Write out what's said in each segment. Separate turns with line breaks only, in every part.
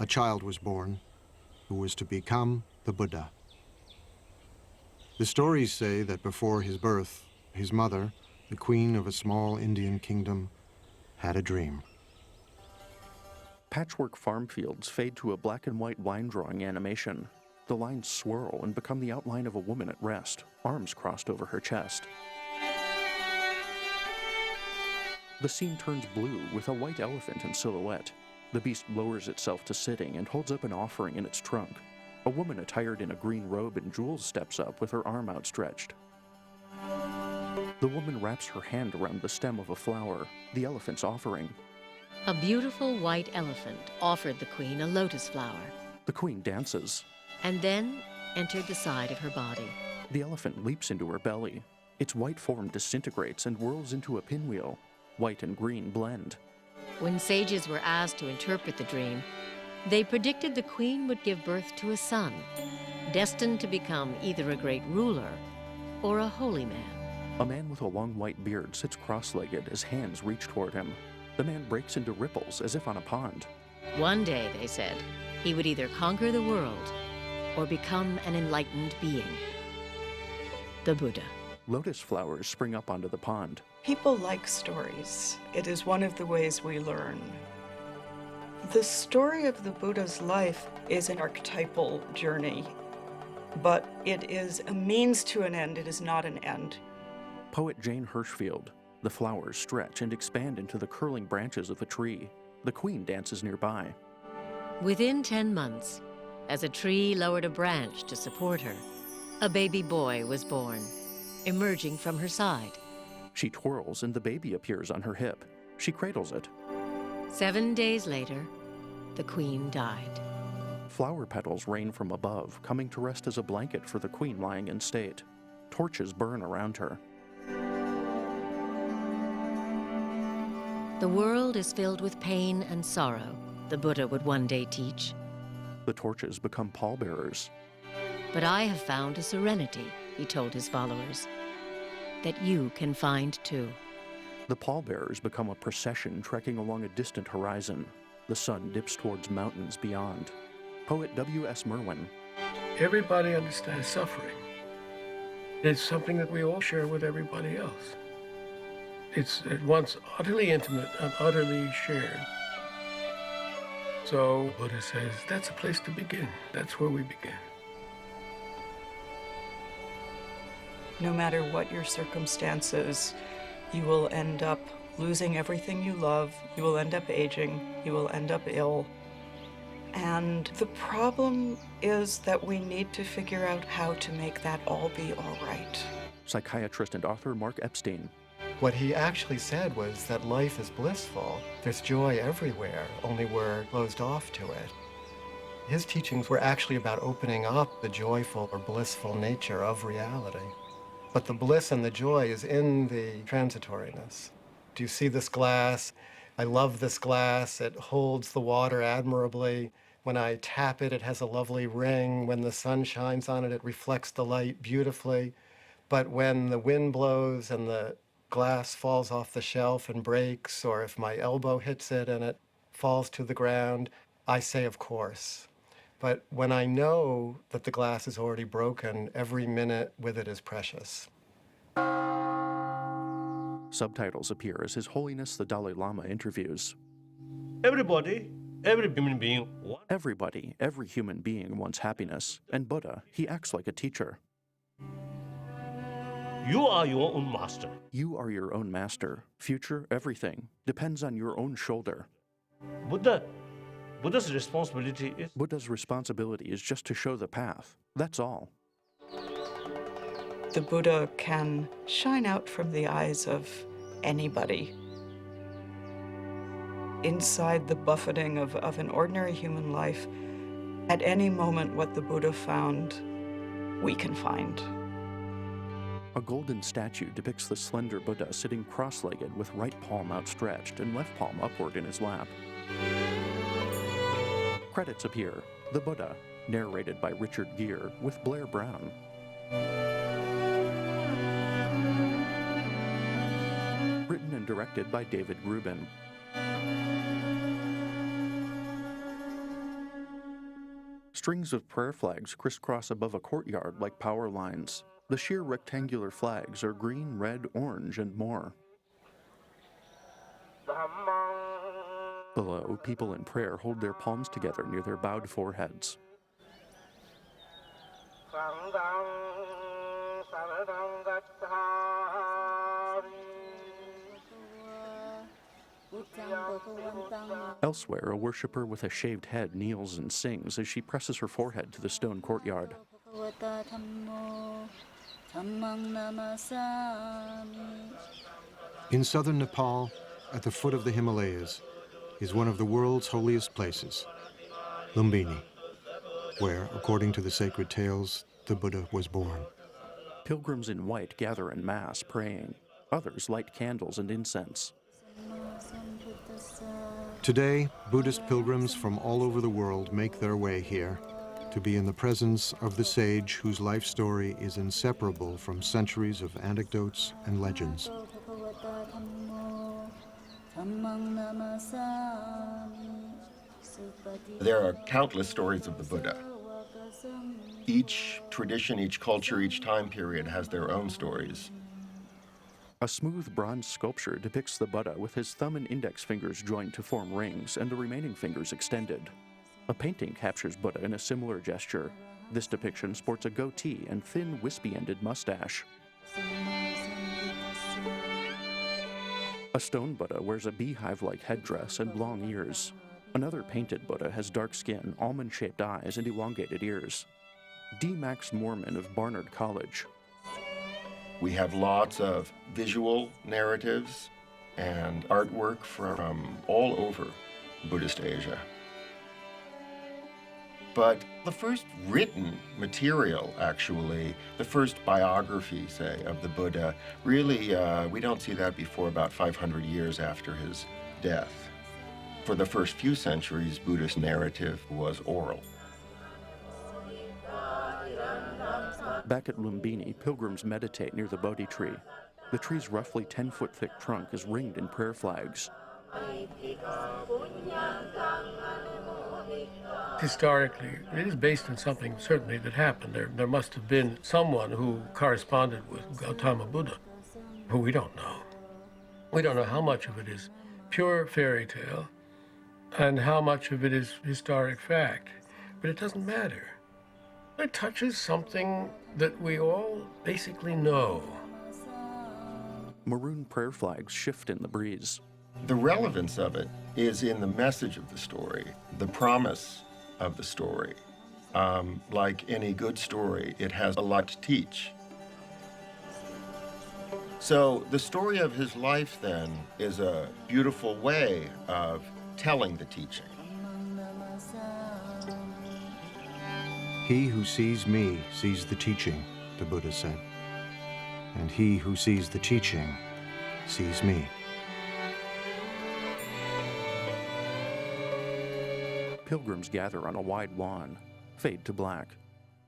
a child was born who was to become the Buddha. The stories say that before his birth, his mother, the queen of a small Indian kingdom, had a dream.
Patchwork farm fields fade to a black and white line drawing animation. The lines swirl and become the outline of a woman at rest, arms crossed over her chest. The scene turns blue with a white elephant in silhouette. The beast lowers itself to sitting and holds up an offering in its trunk. A woman attired in a green robe and jewels steps up with her arm outstretched. The woman wraps her hand around the stem of a flower, the elephant's offering.
A beautiful white elephant offered the queen a lotus flower.
The queen dances.
And then entered the side of her body.
The elephant leaps into her belly. Its white form disintegrates and whirls into a pinwheel. White and green blend.
When sages were asked to interpret the dream, they predicted the queen would give birth to a son, destined to become either a great ruler or a holy man.
A man with a long white beard sits cross-legged as hands reach toward him. The man breaks into ripples as if on a pond.
One day, they said, he would either conquer the world or become an enlightened being. The Buddha.
Lotus flowers spring up onto the pond.
People like stories. It is one of the ways we learn. The story of the Buddha's life is an archetypal journey, but it is a means to an end. It is not an end.
Poet Jane Hirschfield. The flowers stretch and expand into the curling branches of a tree. The queen dances nearby.
Within 10 months, as a tree lowered a branch to support her, a baby boy was born, emerging from her side.
She twirls and the baby appears on her hip. She cradles it.
7 days later, the queen died.
Flower petals rain from above, coming to rest as a blanket for the queen lying in state. Torches burn around her.
The world is filled with pain and sorrow, the Buddha would one day teach.
The torches become pallbearers.
But I have found a serenity, he told his followers, that you can find too.
The pallbearers become a procession trekking along a distant horizon. The sun dips towards mountains beyond. Poet W.S. Merwin.
Everybody understands suffering. It's something that we all share with everybody else. It's at once utterly intimate and utterly shared. So Buddha says that's a place to begin. That's where we begin.
No matter what your circumstances, you will end up losing everything you love. You will end up aging. You will end up ill. And the problem is that we need to figure out how to make that all be all right.
Psychiatrist and author Mark Epstein.
What he actually said was that life is blissful. There's joy everywhere, only we're closed off to it. His teachings were actually about opening up the joyful or blissful nature of reality. But the bliss and the joy is in the transitoriness. Do you see this glass? I love this glass. It holds the water admirably. When I tap it, it has a lovely ring. When the sun shines on it, it reflects the light beautifully. But when the wind blows and the glass falls off the shelf and breaks, or if my elbow hits it and it falls to the ground, I say, of course. But when I know that the glass is already broken, every minute with it is precious.
Subtitles appear as His Holiness the Dalai Lama interviews.
Everybody, every human being wants.
Everybody, every human being wants happiness. And Buddha, he acts like a teacher.
You are your own master.
You are your own master. Future, everything, depends on your own shoulder.
Buddha's responsibility is...
Buddha's responsibility is just to show the path. That's all.
The Buddha can shine out from the eyes of anybody. Inside the buffeting of an ordinary human life, at any moment what the Buddha found, we can find.
A golden statue depicts the slender Buddha sitting cross-legged with right palm outstretched and left palm upward in his lap. Credits appear. The Buddha, narrated by Richard Gere with Blair Brown. Written and directed by David Grubin. Strings of prayer flags crisscross above a courtyard like power lines. The sheer rectangular flags are green, red, orange, and more. Below, people in prayer hold their palms together near their bowed foreheads. Elsewhere, a worshiper with a shaved head kneels and sings as she presses her forehead to the stone courtyard.
In southern Nepal, at the foot of the Himalayas, is one of the world's holiest places, Lumbini, where, according to the sacred tales, the Buddha was born.
Pilgrims in white gather en masse praying. Others light candles and incense.
Today, Buddhist pilgrims from all over the world make their way here to be in the presence of the sage whose life story is inseparable from centuries of anecdotes and legends.
There are countless stories of the Buddha. Each tradition, each culture, each time period has their own stories.
A smooth bronze sculpture depicts the Buddha with his thumb and index fingers joined to form rings and the remaining fingers extended. A painting captures Buddha in a similar gesture. This depiction sports a goatee and thin, wispy-ended mustache. A stone Buddha wears a beehive-like headdress and long ears. Another painted Buddha has dark skin, almond-shaped eyes, and elongated ears. D. Max Moorman of Barnard College.
We have lots of visual narratives and artwork from all over Buddhist Asia. But the first written material, actually, the first biography, say, of the Buddha, really, we don't see that before about 500 years after his death. For the first few centuries, Buddhist narrative was oral.
Back at Lumbini, pilgrims meditate near the Bodhi tree. The tree's roughly 10-foot thick trunk is ringed in prayer flags.
Historically, it is based on something certainly that happened. There must have been someone who corresponded with Gautama Buddha, who we don't know. We don't know how much of it is pure fairy tale and how much of it is historic fact, but it doesn't matter. It touches something that we all basically know.
Maroon prayer flags shift in the breeze.
The relevance of it is in the message of the story, the promise of the story. Like any good story, it has a lot to teach. So the story of his life, then, is a beautiful way of telling the teaching.
He who sees me sees the teaching, the Buddha said. And he who sees the teaching sees me.
Pilgrims gather on a wide lawn, fade to black,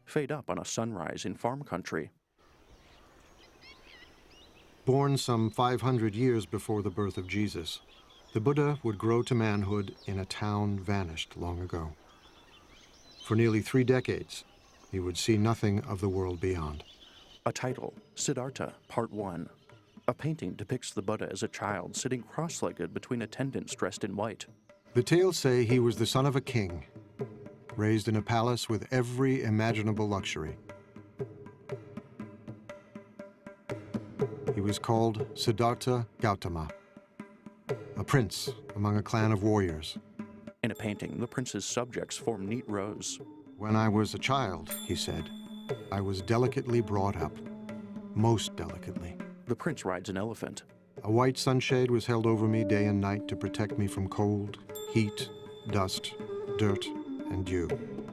fade up on a sunrise in farm country.
Born some 500 years before the birth of Jesus, the Buddha would grow to manhood in a town vanished long ago. For nearly 3 decades, he would see nothing of the world beyond.
A title, Siddhartha, Part 1. A painting depicts the Buddha as a child sitting cross-legged between attendants dressed in white.
The tales say he was the son of a king, raised in a palace with every imaginable luxury. He was called Siddhartha Gautama, a prince among a clan of warriors.
In a painting, the prince's subjects form neat rows.
When I was a child, he said, I was delicately brought up, most delicately.
The prince rides an elephant.
A white sunshade was held over me day and night to protect me from cold, heat, dust, dirt, and dew.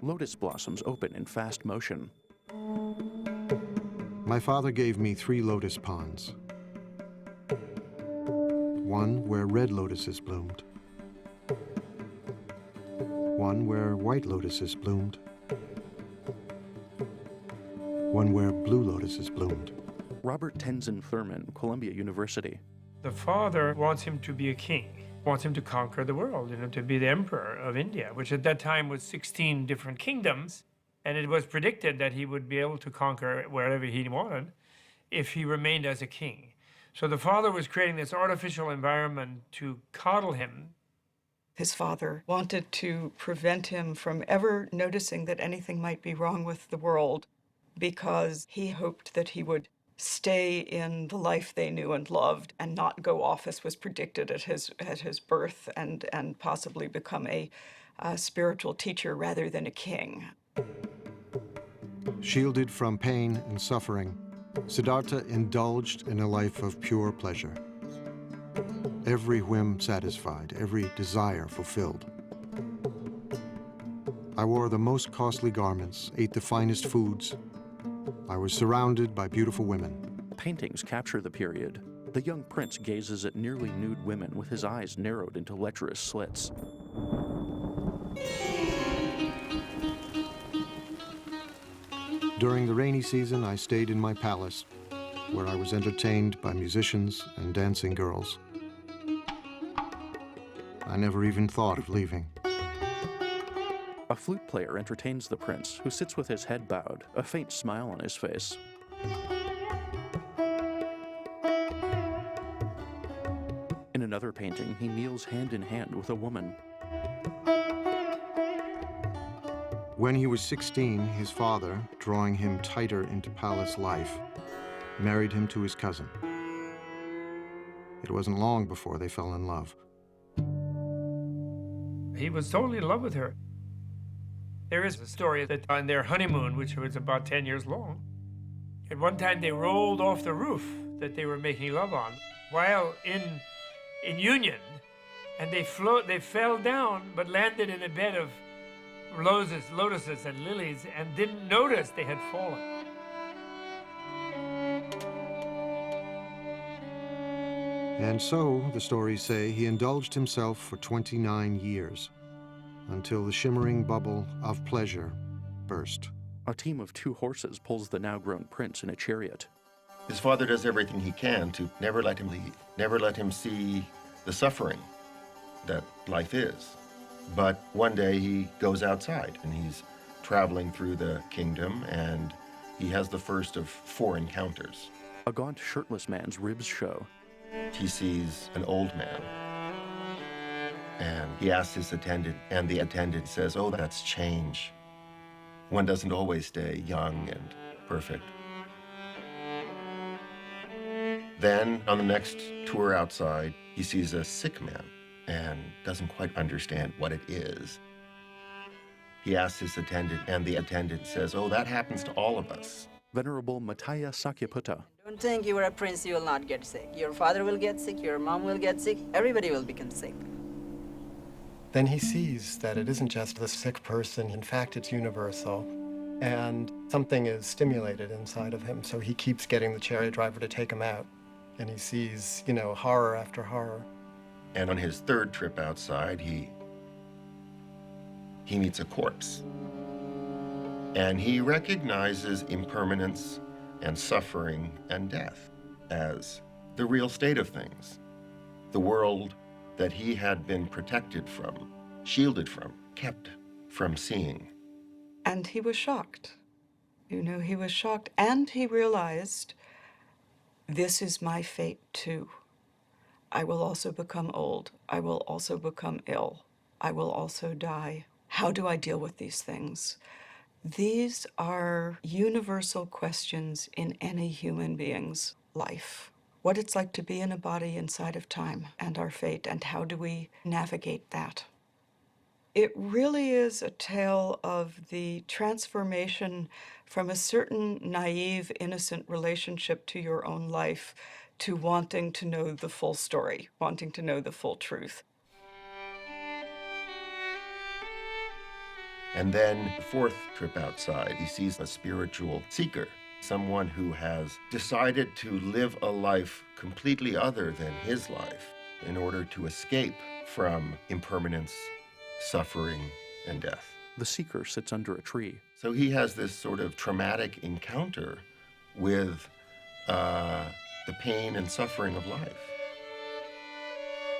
Lotus blossoms open in fast motion.
My father gave me 3 lotus ponds. One where red lotuses bloomed. One where white lotuses bloomed. One where blue lotuses bloomed.
Robert Tenzin Thurman, Columbia University.
The father wants him to be a king. wants him to conquer the world, to be the emperor of India, which at that time was 16 different kingdoms. And it was predicted that he would be able to conquer wherever he wanted if he remained as a king. So the father was creating this artificial environment to coddle him.
His father wanted to prevent him from ever noticing that anything might be wrong with the world, because he hoped that he would stay in the life they knew and loved and not go off as was predicted at his birth, and possibly become a spiritual teacher rather than a king.
Shielded from pain and suffering, Siddhartha indulged in a life of pure pleasure. Every whim satisfied, every desire fulfilled. I wore the most costly garments, ate the finest foods. I was surrounded by beautiful women.
Paintings capture the period. The young prince gazes at nearly nude women with his eyes narrowed into lecherous slits.
During the rainy season, I stayed in my palace, where I was entertained by musicians and dancing girls. I never even thought of leaving.
A flute player entertains the prince, who sits with his head bowed, a faint smile on his face. In another painting, he kneels hand in hand with a woman.
When he was 16, his father, drawing him tighter into palace life, married him to his cousin. It wasn't long before they fell in love.
He was totally in love with her. There is a story that on their honeymoon, which was about 10 years long, at one time they rolled off the roof that they were making love on while in union, and they fell down but landed in a bed of lotuses and lilies, and didn't notice they had fallen.
And so, the stories say, he indulged himself for 29 years, until the shimmering bubble of pleasure burst.
A team of 2 horses pulls the now-grown prince in a chariot.
His father does everything he can to never let him leave, never let him see the suffering that life is. But one day he goes outside and he's traveling through the kingdom, and he has the first of 4 encounters.
A gaunt, shirtless man's ribs show.
He sees an old man, and he asks his attendant, and the attendant says, "Oh, that's change. One doesn't always stay young and perfect." Then, on the next tour outside, he sees a sick man and doesn't quite understand what it is. He asks his attendant, and the attendant says, "Oh, that happens to all of us."
Venerable Mataya Sakyaputta.
Don't think you are a prince, you will not get sick. Your father will get sick, your mom will get sick, everybody will become sick.
Then he sees that it isn't just the sick person, in fact, it's universal. And something is stimulated inside of him, so he keeps getting the chariot driver to take him out. And he sees, horror after horror.
And on his 3rd trip outside, he meets a corpse. And he recognizes impermanence and suffering and death as the real state of things. The world that he had been protected from, shielded from, kept from seeing.
And he was shocked. He was shocked. And he realized, this is my fate too. I will also become old. I will also become ill. I will also die. How do I deal with these things? These are universal questions in any human being's life. What it's like to be in a body inside of time and our fate, and how do we navigate that? It really is a tale of the transformation from a certain naive, innocent relationship to your own life to wanting to know the full story, wanting to know the full truth.
And then the 4th trip outside, he sees a spiritual seeker, someone who has decided to live a life completely other than his life in order to escape from impermanence, suffering, and death.
The seeker sits under a tree.
So he has this sort of traumatic encounter with the pain and suffering of life.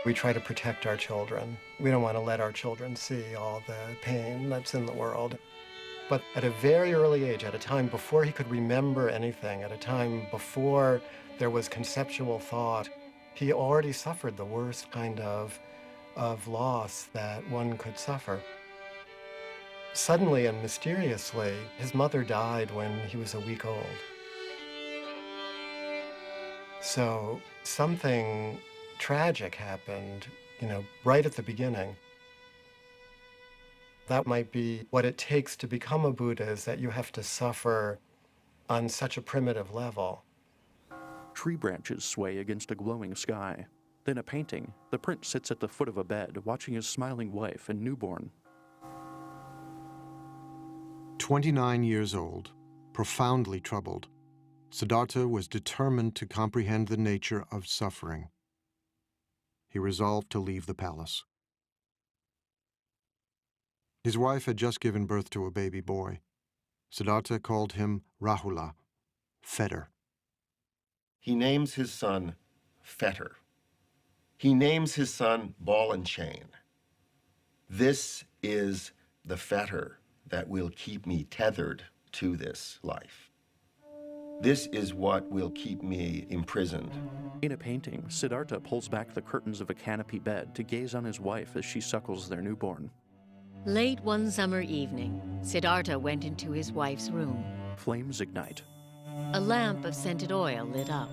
We try to protect our children. We don't want to let our children see all the pain that's in the world. But at a very early age, at a time before he could remember anything, at a time before there was conceptual thought, he already suffered the worst kind of loss that one could suffer. Suddenly and mysteriously, his mother died when he was a week old. So something tragic happened, right at the beginning. That might be what it takes to become a Buddha, is that you have to suffer on such a primitive level.
Tree branches sway against a glowing sky. Then a painting, the prince sits at the foot of a bed, watching his smiling wife and newborn.
29 years old, profoundly troubled, Siddhartha was determined to comprehend the nature of suffering. He resolved to leave the palace. His wife had just given birth to a baby boy. Siddhartha called him Rahula, fetter.
He names his son Fetter. He names his son Ball and Chain. This is the fetter that will keep me tethered to this life. This is what will keep me imprisoned.
In a painting, Siddhartha pulls back the curtains of a canopy bed to gaze on his wife as she suckles their newborn.
Late one summer evening, Siddhartha went into his wife's room.
Flames ignite.
A lamp of scented oil lit up.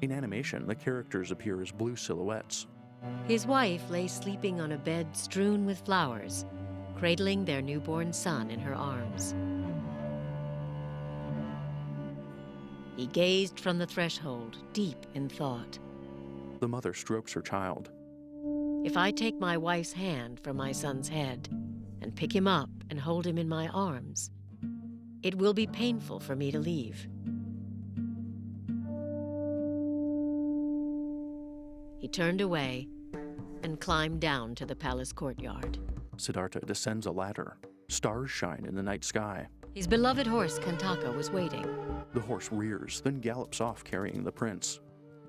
In animation, the characters appear as blue silhouettes.
His wife lay sleeping on a bed strewn with flowers, cradling their newborn son in her arms. He gazed from the threshold, deep in thought.
The mother strokes her child.
If I take my wife's hand from my son's head and pick him up and hold him in my arms, it will be painful for me to leave. He turned away and climbed down to the palace courtyard.
Siddhartha descends a ladder. Stars shine in the night sky.
His beloved horse, Kantaka, was waiting.
The horse rears, then gallops off carrying the prince.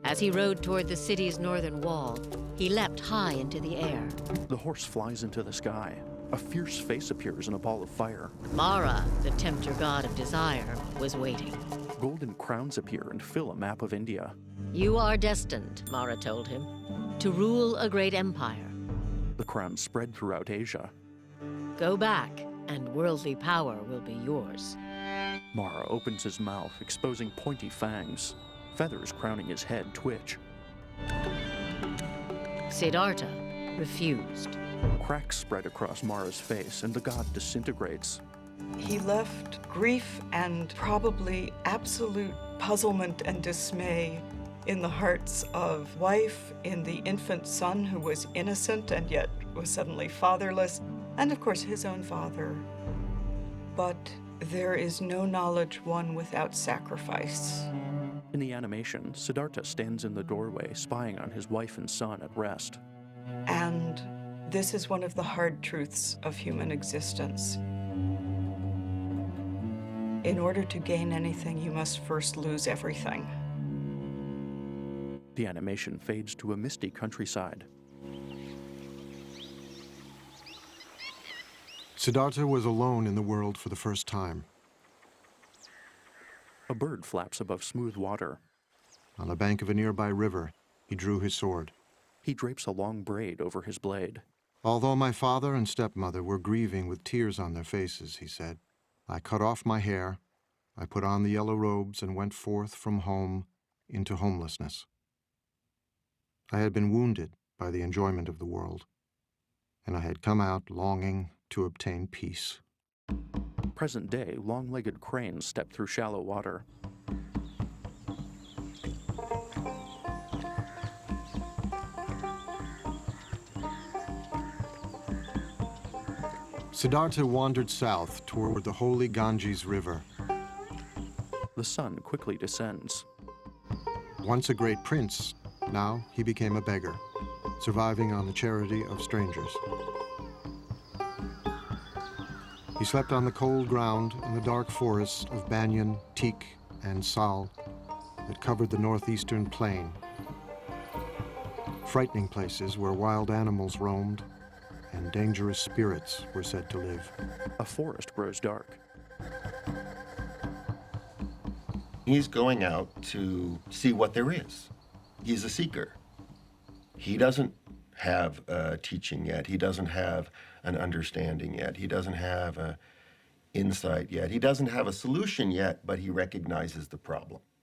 As he rode toward the city's northern wall, he leapt high into the air.
The horse flies into the sky. A fierce face appears in a ball of fire.
Mara, the tempter god of desire, was waiting.
Golden crowns appear and fill a map of India.
You are destined, Mara told him, to rule a great empire.
The crowns spread throughout Asia.
Go back, and worldly power will be yours.
Mara opens his mouth, exposing pointy fangs. Feathers crowning his head twitch.
Siddhartha refused.
Cracks spread across Mara's face, and the god disintegrates.
He left grief and probably absolute puzzlement and dismay in the hearts of wife, in the infant son who was innocent and yet was suddenly fatherless, and of course his own father. But there is no knowledge won without sacrifice.
In the animation, Siddhartha stands in the doorway, spying on his wife and son at rest.
And this is one of the hard truths of human existence. In order to gain anything, you must first lose everything.
The animation fades to a misty countryside.
Siddhartha was alone in the world for the first time.
A bird flaps above smooth water.
On the bank of a nearby river, he drew his sword.
He drapes a long braid over his blade.
Although my father and stepmother were grieving with tears on their faces, he said, I cut off my hair, I put on the yellow robes and went forth from home into homelessness. I had been wounded by the enjoyment of the world, and I had come out longing to obtain peace.
Present day, long-legged cranes step through shallow water.
Siddhartha wandered south toward the holy Ganges River.
The sun quickly descends.
Once a great prince, now he became a beggar, surviving on the charity of strangers. He slept on the cold ground in the dark forests of banyan, teak, and sal that covered the northeastern plain. frightening places where wild animals roamed and dangerous spirits were said to live.
A forest grows dark.
He's going out to see what there is. He's a seeker. He doesn't have a teaching yet. He doesn't have an understanding yet. He doesn't have an insight yet. He doesn't have a solution yet, but he recognizes the problem.